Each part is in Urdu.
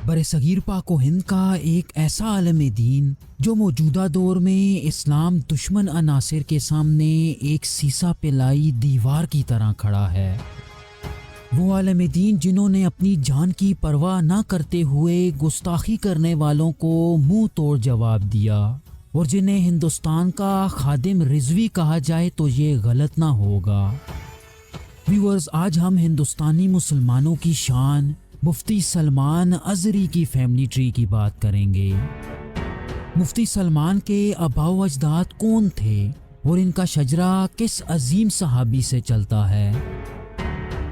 برصغیر پاک و ہند کا ایک ایسا عالم دین جو موجودہ دور میں اسلام دشمن عناصر کے سامنے ایک سیسا پلائی دیوار کی طرح کھڑا ہے۔ وہ عالم دین جنہوں نے اپنی جان کی پرواہ نہ کرتے ہوئے گستاخی کرنے والوں کو منہ توڑ جواب دیا، اور جنہیں ہندوستان کا خادم رضوی کہا جائے تو یہ غلط نہ ہوگا۔ ویورز، آج ہم ہندوستانی مسلمانوں کی شان مفتی سلمان ازہری کی فیملی ٹری کی بات کریں گے۔ مفتی سلمان کے آباء و اجداد کون تھے اور ان کا شجرہ کس عظیم صحابی سے چلتا ہے؟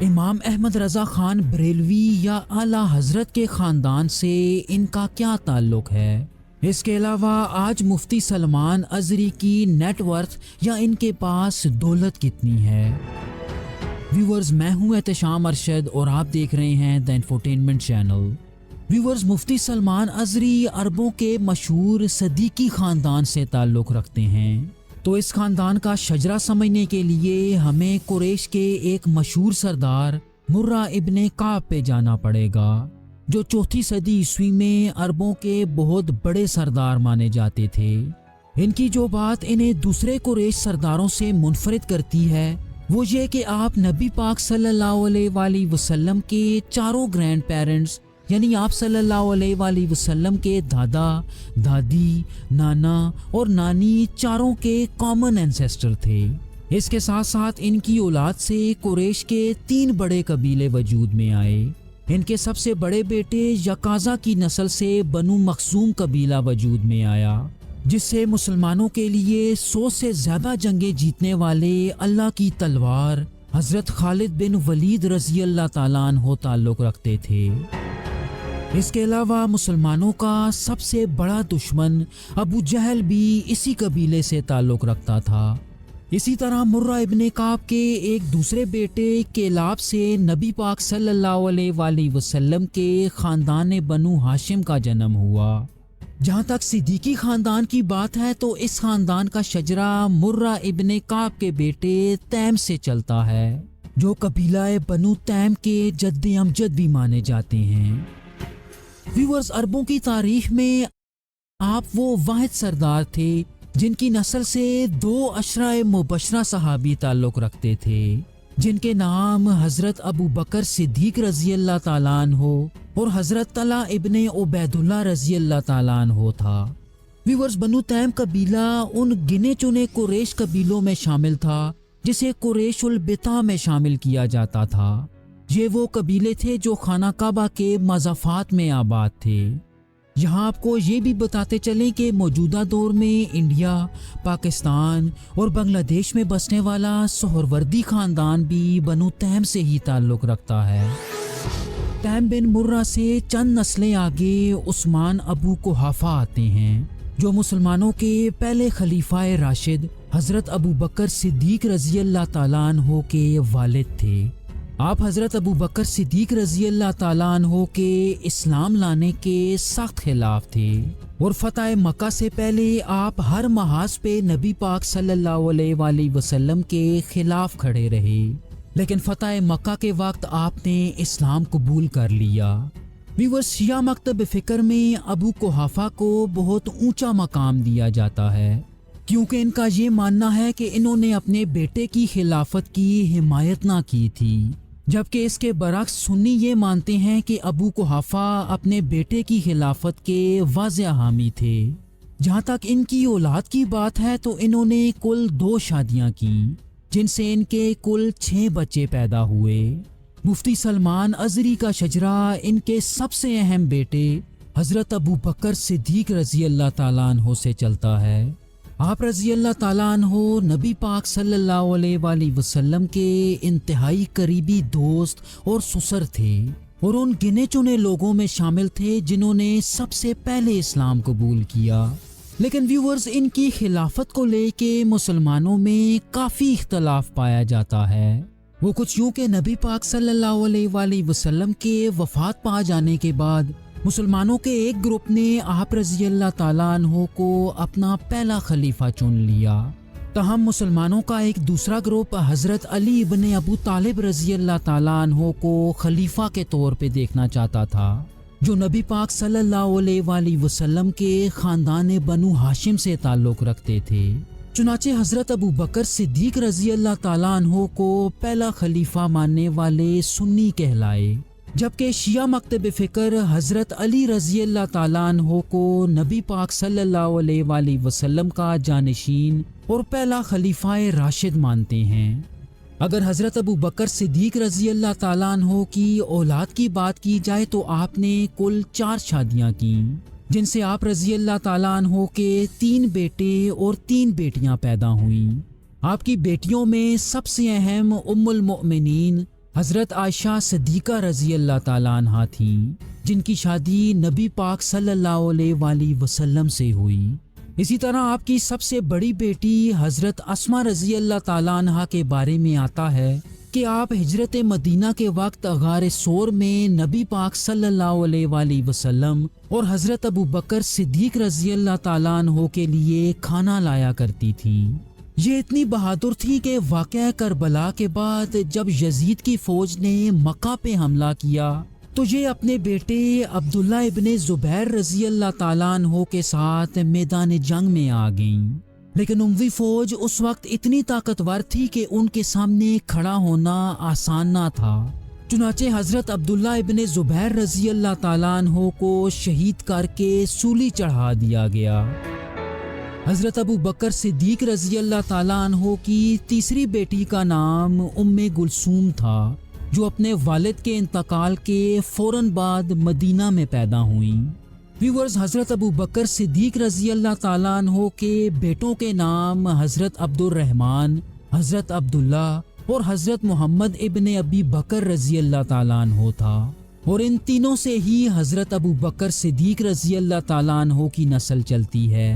امام احمد رضا خان بریلوی یا اعلیٰ حضرت کے خاندان سے ان کا کیا تعلق ہے؟ اس کے علاوہ آج مفتی سلمان ازہری کی نیٹ ورتھ یا ان کے پاس دولت کتنی ہے؟ ویورز، میں ہوں احتشام ارشد اور آپ دیکھ رہے ہیں دی انفوٹینمنٹ چینل۔ ویورز، مفتی سلمان ازہری عربوں کے مشہور صدیقی خاندان سے تعلق رکھتے ہیں، تو اس خاندان کا شجرہ سمجھنے کے لیے ہمیں قریش کے ایک مشہور سردار مرہ ابن کعب پہ جانا پڑے گا، جو 4 صدی عیسوی میں عربوں کے بہت بڑے سردار مانے جاتے تھے۔ ان کی جو بات انہیں دوسرے قریش سرداروں سے منفرد کرتی ہے وہ یہ کہ آپ نبی پاک صلی اللہ علیہ وآلہ وسلم کے چاروں گرینڈ پیرنٹس یعنی آپ صلی اللہ علیہ وآلہ وسلم کے دادا، دادی، نانا اور نانی چاروں کے کامن اینسیسٹر تھے۔ اس کے ساتھ ساتھ ان کی اولاد سے قریش کے 3 بڑے قبیلے وجود میں آئے۔ ان کے سب سے بڑے بیٹے یکازا کی نسل سے بنو مخزوم قبیلہ وجود میں آیا، جس سے مسلمانوں کے لیے 100 سے زیادہ جنگیں جیتنے والے اللہ کی تلوار حضرت خالد بن ولید رضی اللہ تعالیٰ عنہ تعلق رکھتے تھے۔ اس کے علاوہ مسلمانوں کا سب سے بڑا دشمن ابو جہل بھی اسی قبیلے سے تعلق رکھتا تھا۔ اسی طرح مرہ ابن کعب کے ایک دوسرے بیٹے کیلاب سے نبی پاک صلی اللہ علیہ وآلہ وسلم کے خاندان بنو ہاشم کا جنم ہوا۔ جہاں تک صدیقی خاندان کی بات ہے تو اس خاندان کا شجرہ مرہ ابن کعب کے بیٹے تیم سے چلتا ہے، جو قبیلہ بنو تیم کے جد امجد بھی مانے جاتے ہیں۔ ویورز، عربوں کی تاریخ میں آپ وہ واحد سردار تھے جن کی نسل سے 2 عشرہ مبشرہ صحابی تعلق رکھتے تھے، جن کے نام حضرت ابو بکر صدیق رضی اللہ تعالیٰ عنہ اور حضرت طلحہ ابن عبید اللہ رضی اللہ تعالیٰ عنہ تھا۔ ویورز، بنو تیم قبیلہ ان گنے چنے قریش قبیلوں میں شامل تھا جسے قریش البتہ میں شامل کیا جاتا تھا۔ یہ وہ قبیلے تھے جو خانہ کعبہ کے مضافات میں آباد تھے۔ یہاں آپ کو یہ بھی بتاتے چلیں کہ موجودہ دور میں انڈیا، پاکستان اور بنگلہ دیش میں بسنے والا سہروردی خاندان بھی بنو تیم سے ہی تعلق رکھتا ہے۔ تیم بن مرہ سے چند نسلیں آگے عثمان ابو قحافہ آتے ہیں، جو مسلمانوں کے پہلے خلیفہ راشد حضرت ابو بکر صدیق رضی اللہ تعالیٰ عنہ کے والد تھے۔ آپ حضرت ابو بکر صدیق رضی اللہ تعالیٰ عنہ کے اسلام لانے کے سخت خلاف تھے، اور فتح مکہ سے پہلے آپ ہر محاذ پہ نبی پاک صلی اللہ علیہ وآلہ وسلم کے خلاف کھڑے رہے، لیکن فتح مکہ کے وقت آپ نے اسلام قبول کر لیا۔ ویورز، شیعہ مکتب فکر میں ابو قحافہ کو بہت اونچا مقام دیا جاتا ہے، کیونکہ ان کا یہ ماننا ہے کہ انہوں نے اپنے بیٹے کی خلافت کی حمایت نہ کی تھی، جبکہ اس کے برعکس سنی یہ مانتے ہیں کہ ابو قحافہ اپنے بیٹے کی خلافت کے واضح حامی تھے۔ جہاں تک ان کی اولاد کی بات ہے تو انہوں نے کل 2 شادیاں کی، جن سے ان کے کل 6 بچے پیدا ہوئے۔ مفتی سلمان ازہری کا شجرہ ان کے سب سے اہم بیٹے حضرت ابو بکر صدیق رضی اللہ تعالیٰ عنہ سے چلتا ہے۔ آپ رضی اللہ تعالیٰ عنہ نبی پاک صلی اللہ علیہ وآلہ وسلم کے انتہائی قریبی دوست اور سسر تھے، اور ان گنے چنے لوگوں میں شامل تھے جنہوں نے سب سے پہلے اسلام قبول کیا۔ لیکن ویورز، ان کی خلافت کو لے کے مسلمانوں میں کافی اختلاف پایا جاتا ہے۔ وہ کچھ یوں کہ نبی پاک صلی اللہ علیہ وآلہ وسلم کے وفات پا جانے کے بعد مسلمانوں کے ایک گروپ نے آپ رضی اللہ تعالیٰ عنہ کو اپنا پہلا خلیفہ چن لیا، تاہم مسلمانوں کا ایک دوسرا گروپ حضرت علی ابن ابو طالب رضی اللہ تعالیٰ عنہ کو خلیفہ کے طور پہ دیکھنا چاہتا تھا۔ جو نبی پاک صلی اللہ علیہ وآلہ وسلم کے خاندان بنو ہاشم سے تعلق رکھتے تھے۔ چنانچہ حضرت ابو بکر صدیق رضی اللہ تعالیٰ عنہ کو پہلا خلیفہ ماننے والے سنی کہلائے، جبکہ شیعہ مکتب فکر حضرت علی رضی اللہ تعالیٰ عنہ کو نبی پاک صلی اللہ علیہ وآلہ وسلم کا جانشین اور پہلا خلیفہ راشد مانتے ہیں۔ اگر حضرت ابو بکر صدیق رضی اللہ تعالیٰ عنہ کی اولاد کی بات کی جائے تو آپ نے کل 4 شادیاں کیں، جن سے آپ رضی اللہ تعالیٰ عنہ کے 3 بیٹے اور 3 بیٹیاں پیدا ہوئیں۔ آپ کی بیٹیوں میں سب سے اہم ام المؤمنین حضرت عائشہ صدیقہ رضی اللہ تعالیٰ عنہ تھیں، جن کی شادی نبی پاک صلی اللہ علیہ وآلہ وسلم سے ہوئی۔ اسی طرح آپ کی سب سے بڑی بیٹی حضرت اسماء رضی اللہ تعالیٰ عنہ کے بارے میں آتا ہے کہ آپ ہجرت مدینہ کے وقت غار ثور میں نبی پاک صلی اللہ علیہ وآلہ وسلم اور حضرت ابو بکر صدیق رضی اللہ تعالیٰ عنہ کے لیے کھانا لایا کرتی تھیں۔ یہ اتنی بہادر تھی کہ واقعہ کربلا کے بعد جب یزید کی فوج نے مکہ پہ حملہ کیا تو یہ اپنے بیٹے عبداللہ ابن زبیر رضی اللہ تعالیٰ عنہ کے ساتھ میدان جنگ میں آ گئیں، لیکن اموی فوج اس وقت اتنی طاقتور تھی کہ ان کے سامنے کھڑا ہونا آسان نہ تھا۔ چنانچہ حضرت عبداللہ ابن زبیر رضی اللہ تعالیٰ عنہ کو شہید کر کے سولی چڑھا دیا گیا۔ حضرت ابو بکر صدیق رضی اللہ تعالیٰ عنہ کی تیسری بیٹی کا نام ام گلثوم تھا، جو اپنے والد کے انتقال کے فوراً بعد مدینہ میں پیدا ہوئیں۔ ویورز، حضرت ابو بکر صدیق رضی اللہ تعالیٰ عنہ کے بیٹوں کے نام حضرت عبد الرحمن، حضرت عبداللہ اور حضرت محمد ابن ابی بکر رضی اللہ تعالیٰ عنہ تھا، اور ان تینوں سے ہی حضرت ابو بکر صدیق رضی اللہ تعالیٰ عنہ کی نسل چلتی ہے۔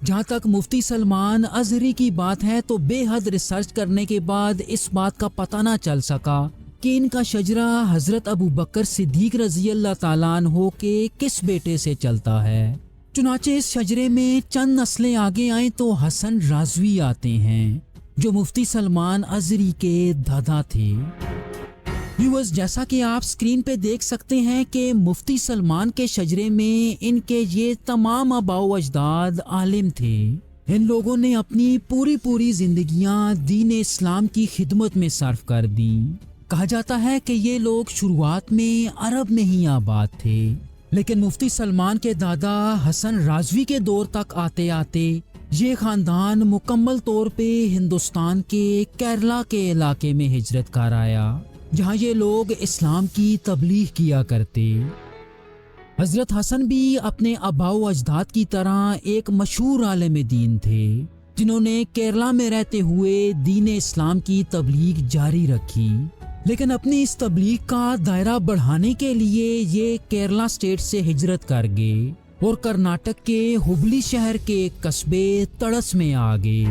جہاں تک مفتی سلمان ازہری کی بات ہے تو بے حد ریسرچ کرنے کے بعد اس بات کا پتہ نہ چل سکا کہ ان کا شجرہ حضرت ابو بکر صدیق رضی اللہ تعالیٰ عنہ کے کس بیٹے سے چلتا ہے۔ چنانچہ اس شجرے میں چند نسلیں آگے آئیں تو حسن رازوی آتے ہیں، جو مفتی سلمان ازہری کے دادا تھے۔ ویورز، جیسا کہ آپ سکرین پہ دیکھ سکتے ہیں کہ مفتی سلمان کے شجرے میں ان کے یہ تمام آباء و اجداد عالم تھے۔ ان لوگوں نے اپنی پوری زندگیاں دین اسلام کی خدمت میں صرف کر دیں۔ کہا جاتا ہے کہ یہ لوگ شروعات میں عرب میں ہی آباد تھے، لیکن مفتی سلمان کے دادا حسن رازوی کے دور تک آتے آتے یہ خاندان مکمل طور پہ ہندوستان کے کیرلا کے علاقے میں ہجرت کر آیا، جہاں یہ لوگ اسلام کی تبلیغ کیا کرتے۔ حضرت حسن بھی اپنے آباء و اجداد کی طرح ایک مشہور عالم دین تھے، جنہوں نے کیرلا میں رہتے ہوئے دین اسلام کی تبلیغ جاری رکھی، لیکن اپنی اس تبلیغ کا دائرہ بڑھانے کے لیے یہ کیرلا اسٹیٹ سے ہجرت کر گئے اور کرناٹک کے ہبلی شہر کے ایک قصبے تڑس میں آ گئے۔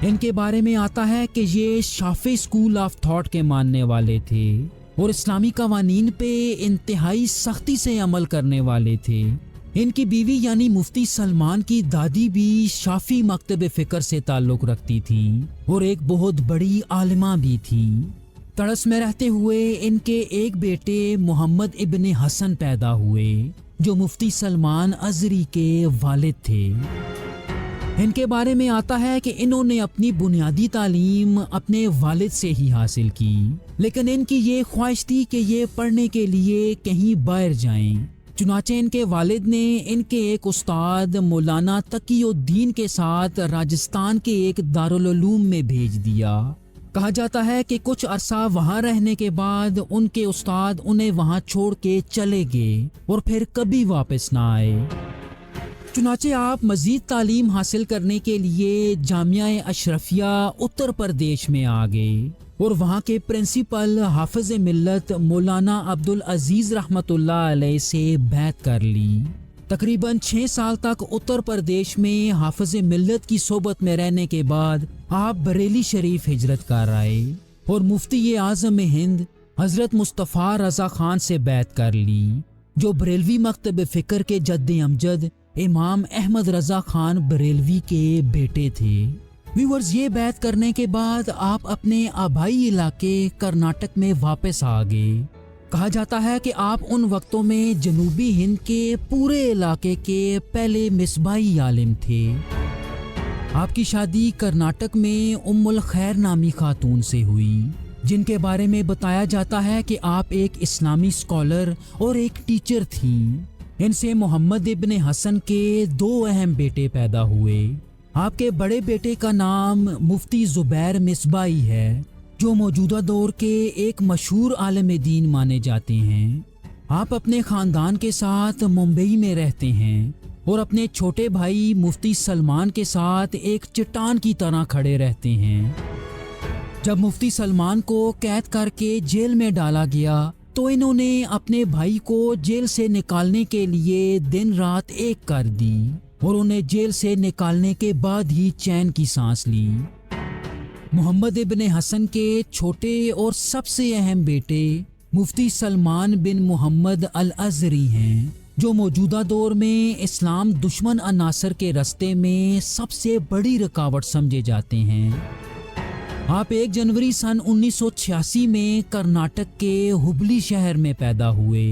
ان کے بارے میں آتا ہے کہ یہ شافعی اسکول آف تھاٹ کے ماننے والے تھے اور اسلامی قوانین پہ انتہائی سختی سے عمل کرنے والے تھے۔ ان کی بیوی یعنی مفتی سلمان کی دادی بھی شافعی مکتب فکر سے تعلق رکھتی تھی اور ایک بہت بڑی عالمہ بھی تھی۔ تڑس میں رہتے ہوئے ان کے ایک بیٹے محمد ابن حسن پیدا ہوئے، جو مفتی سلمان ازہری کے والد تھے۔ ان کے بارے میں آتا ہے کہ انہوں نے اپنی بنیادی تعلیم اپنے والد سے ہی حاصل کی، لیکن ان کی یہ خواہش تھی کہ یہ پڑھنے کے لیے کہیں باہر جائیں۔ چنانچہ ان کے والد نے ان کے ایک استاد مولانا تقی الدین کے ساتھ راجستھان کے ایک دارالعلوم میں بھیج دیا۔ کہا جاتا ہے کہ کچھ عرصہ وہاں رہنے کے بعد ان کے استاد انہیں وہاں چھوڑ کے چلے گئے اور پھر کبھی واپس نہ آئے۔ چنانچہ آپ مزید تعلیم حاصل کرنے کے لیے جامعہ اشرفیہ اتر پردیش میں آ گئے اور وہاں کے پرنسپل حافظ ملت مولانا عبدالعزیز رحمۃ اللہ علیہ سے بیعت کر لی۔ تقریباً 6 سال تک اتر پردیش میں حافظ ملت کی صحبت میں رہنے کے بعد آپ بریلی شریف ہجرت کر آئے اور مفتی اعظم ہند حضرت مصطفیٰ رضا خان سے بیعت کر لی، جو بریلوی مکتب فکر کے جد امجد امام احمد رضا خان بریلوی کے بیٹے تھے۔ ویورز، یہ بیعت کرنے کے بعد آپ اپنے آبائی علاقے کرناٹک میں واپس آ گئے کہا جاتا ہے کہ آپ ان وقتوں میں جنوبی ہند کے پورے علاقے کے پہلے مصباحی عالم تھے۔ آپ کی شادی کرناٹک میں ام الخیر نامی خاتون سے ہوئی، جن کے بارے میں بتایا جاتا ہے کہ آپ ایک اسلامی اسکالر اور ایک ٹیچر تھیں۔ ان سے محمد ابن حسن کے 2 اہم بیٹے پیدا ہوئے۔ آپ کے بڑے بیٹے کا نام مفتی زبیر مصباحی ہے، جو موجودہ دور کے ایک مشہور عالم دین مانے جاتے ہیں۔ آپ اپنے خاندان کے ساتھ ممبئی میں رہتے ہیں اور اپنے چھوٹے بھائی مفتی سلمان کے ساتھ ایک چٹان کی طرح کھڑے رہتے ہیں۔ جب مفتی سلمان کو قید کر کے جیل میں ڈالا گیا تو انہوں نے اپنے بھائی کو جیل سے نکالنے کے لیے دن رات ایک کر دی اور انہیں جیل سے نکالنے کے بعد ہی چین کی سانس لی۔ محمد ابن حسن کے چھوٹے اور سب سے اہم بیٹے مفتی سلمان بن محمد الازہری ہیں، جو موجودہ دور میں اسلام دشمن عناصر کے راستے میں سب سے بڑی رکاوٹ سمجھے جاتے ہیں۔ آپ 1 جنوری سن 1986 میں کرناٹک کے ہبلی شہر میں پیدا ہوئے۔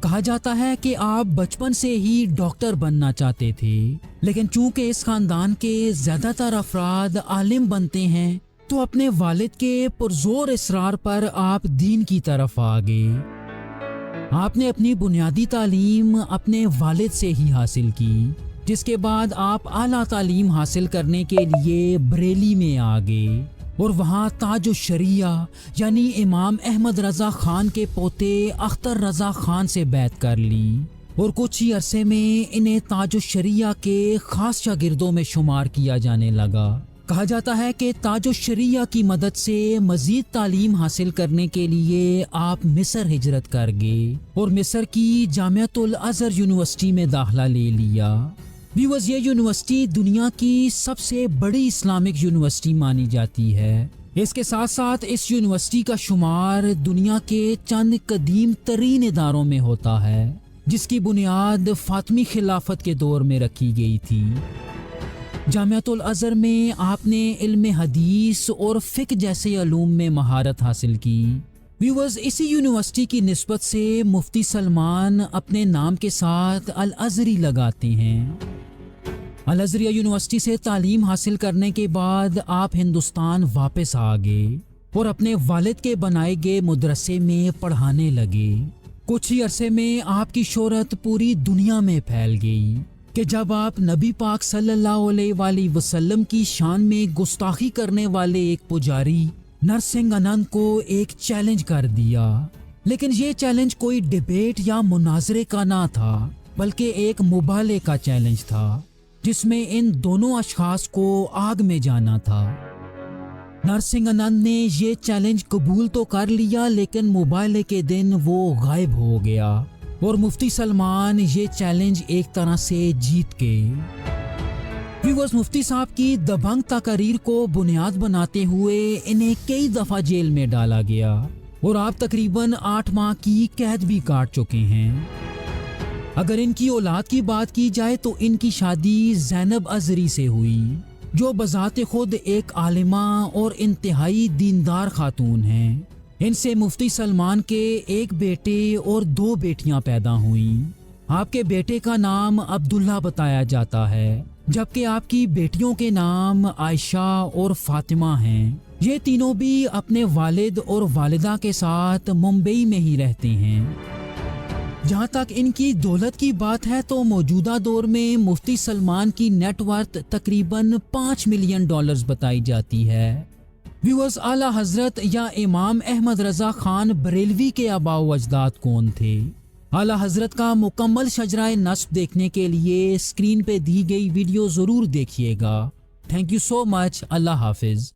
کہا جاتا ہے کہ آپ بچپن سے ہی ڈاکٹر بننا چاہتے تھے، لیکن چونکہ اس خاندان کے زیادہ تر افراد عالم بنتے ہیں تو اپنے والد کے پرزور اصرار پر آپ دین کی طرف آ گئے۔ آپ نے اپنی بنیادی تعلیم اپنے والد سے ہی حاصل کی، جس کے بعد آپ اعلیٰ تعلیم حاصل کرنے کے لیے بریلی میں آ گئے اور وہاں تاج الشریعہ یعنی امام احمد رضا خان کے پوتے اختر رضا خان سے بیعت کر لی اور کچھ ہی عرصے میں انہیں تاج الشریعہ کے خاص شاگردوں میں شمار کیا جانے لگا۔ کہا جاتا ہے کہ تاج الشریعہ کی مدد سے مزید تعلیم حاصل کرنے کے لیے آپ مصر ہجرت کر گئے اور مصر کی جامعۃ الازہر یونیورسٹی میں داخلہ لے لیا۔ ویورز، یہ یونیورسٹی دنیا کی سب سے بڑی اسلامک یونیورسٹی مانی جاتی ہے۔ اس کے ساتھ ساتھ اس یونیورسٹی کا شمار دنیا کے چند قدیم ترین اداروں میں ہوتا ہے، جس کی بنیاد فاطمی خلافت کے دور میں رکھی گئی تھی۔ جامعۃ الازہر میں آپ نے علم حدیث اور فقہ جیسے علوم میں مہارت حاصل کی۔ ویورز، اسی یونیورسٹی کی نسبت سے مفتی سلمان اپنے نام کے ساتھ الازہری لگاتے ہیں۔ الازہریہ یونیورسٹی سے تعلیم حاصل کرنے کے بعد آپ ہندوستان واپس آ گئے اور اپنے والد کے بنائے گئے مدرسے میں پڑھانے لگے۔ کچھ ہی عرصے میں آپ کی شہرت پوری دنیا میں پھیل گئی کہ جب آپ نبی پاک صلی اللہ علیہ وآلہ وسلم کی شان میں گستاخی کرنے والے ایک پجاری نرسنگ انند کو ایک چیلنج کر دیا، لیکن یہ چیلنج کوئی ڈیبیٹ یا مناظرے کا نہ تھا، بلکہ ایک مبالغے کا چیلنج تھا جس میں ان دونوں اشخاص کو آگ میں جانا تھا۔ نرسنگ انند نے یہ چیلنج قبول تو کر لیا، لیکن مبالغے کے دن وہ غائب ہو گیا اور مفتی سلمان یہ چیلنج ایک طرح سے جیت گئے۔ ویورز، مفتی صاحب کی دبنگ تقاریر کو بنیاد بناتے ہوئے انہیں کئی دفعہ جیل میں ڈالا گیا اور آپ تقریباً 8 ماہ کی قید بھی کاٹ چکے ہیں۔ اگر ان کی اولاد کی بات کی جائے تو ان کی شادی زینب ازہری سے ہوئی، جو بذات خود ایک عالمہ اور انتہائی دیندار خاتون ہیں۔ ان سے مفتی سلمان کے ایک بیٹے اور 2 بیٹیاں پیدا ہوئیں۔ آپ کے بیٹے کا نام عبداللہ بتایا جاتا ہے، جبکہ آپ کی بیٹیوں کے نام عائشہ اور فاطمہ ہیں۔ یہ تینوں بھی اپنے والد اور والدہ کے ساتھ ممبئی میں ہی رہتے ہیں۔ جہاں تک ان کی دولت کی بات ہے تو موجودہ دور میں مفتی سلمان کی نیٹ ورتھ تقریباً $5 ملین بتائی جاتی ہے۔ ویورز، اعلیٰ حضرت یا امام احمد رضا خان بریلوی کے آباء و اجداد کون تھے؟ اعلیٰ حضرت کا مکمل شجرہ نسب دیکھنے کے لیے اسکرین پہ دی گئی ویڈیو ضرور دیکھیے گا۔ تھینک یو سو مچ۔ اللہ حافظ۔